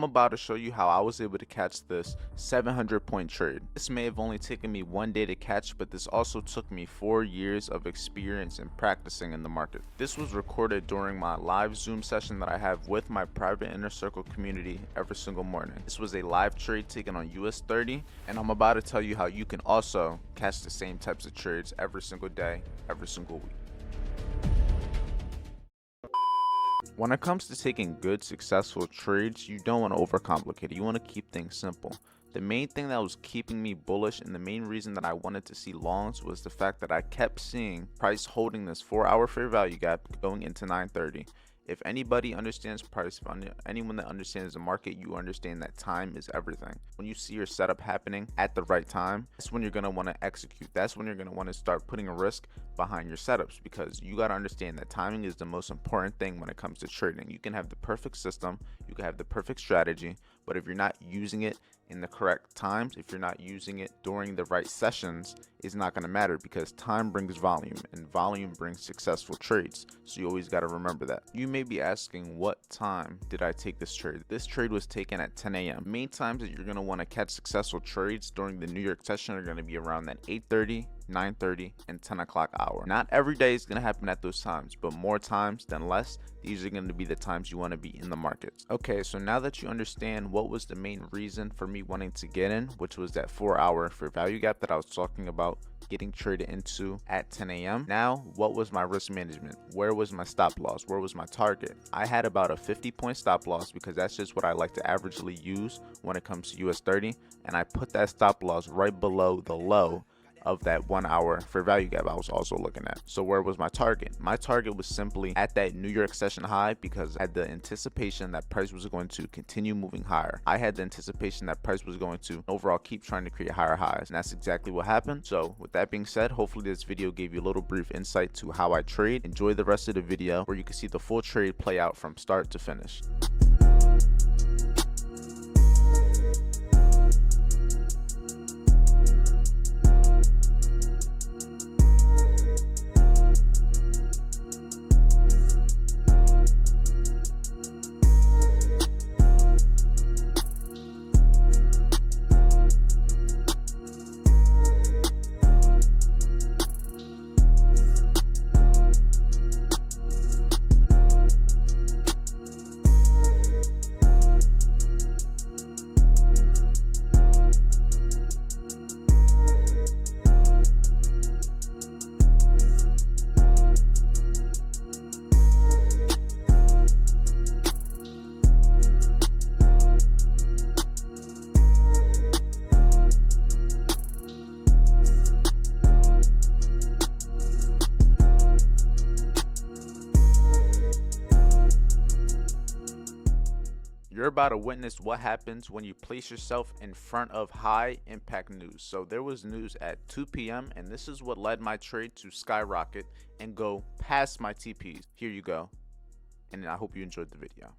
I'm about to show you how I was able to catch this 700 point trade. This may have only taken me one day to catch, but this also took me 4 years of experience in practicing in the market. This was recorded during my live Zoom session that I have with my private inner circle community every single morning. This was a live trade taken on US30, and I'm about to tell you how you can also catch the same types of trades every single day, every single week. When it comes to taking good, successful trades, you don't want to overcomplicate it. You want to keep things simple. The main thing that was keeping me bullish and the main reason that I wanted to see longs was the fact that I kept seeing price holding this 4-hour fair value gap going into 930. If anybody understands price, anyone that understands the market, you understand that time is everything. When you see your setup happening at the right time, that's when you're going to want to execute. That's when you're going to want to start putting a risk behind your setups, because you got to understand that timing is the most important thing when it comes to trading. You can have the perfect system, you can have the perfect strategy, but if you're not using it in the correct times, if you're not using it during the right sessions, it's not going to matter, because time brings volume and volume brings successful trades. So you always got to remember that. You may be asking, what time did I take this trade? This trade was taken at 10 a.m. Main times that you're going to want to catch successful trades during the New York session are going to be around that 8:30, 9:30, and 10 o'clock hour. Not every day is going to happen at those times, but more times than less, these are going to be the times you want to be in the markets. Okay, so now that you understand what was the main reason for me wanting to get in, which was that 4-hour fair value gap that I was talking about getting traded into at 10 a.m. Now, what was my risk management? Where was my stop loss? Where was my target? I had about a 50-point stop loss, because that's just what I like to averagely use when it comes to US30, and I put that stop loss right below the low of that 1-hour fair value gap I was also looking at. So where was my target? My target was simply at that New York session high, because I had the anticipation that price was going to continue moving higher. I had the anticipation that price was going to overall keep trying to create higher highs, and that's exactly what happened. So with that being said, hopefully this video gave you a little brief insight to how I trade. Enjoy the rest of the video where you can see the full trade play out from start to finish. You're about to witness what happens when you place yourself in front of high impact news. So there was news at 2 p.m. and this is what led my trade to skyrocket and go past my TPs. Here you go. And I hope you enjoyed the video.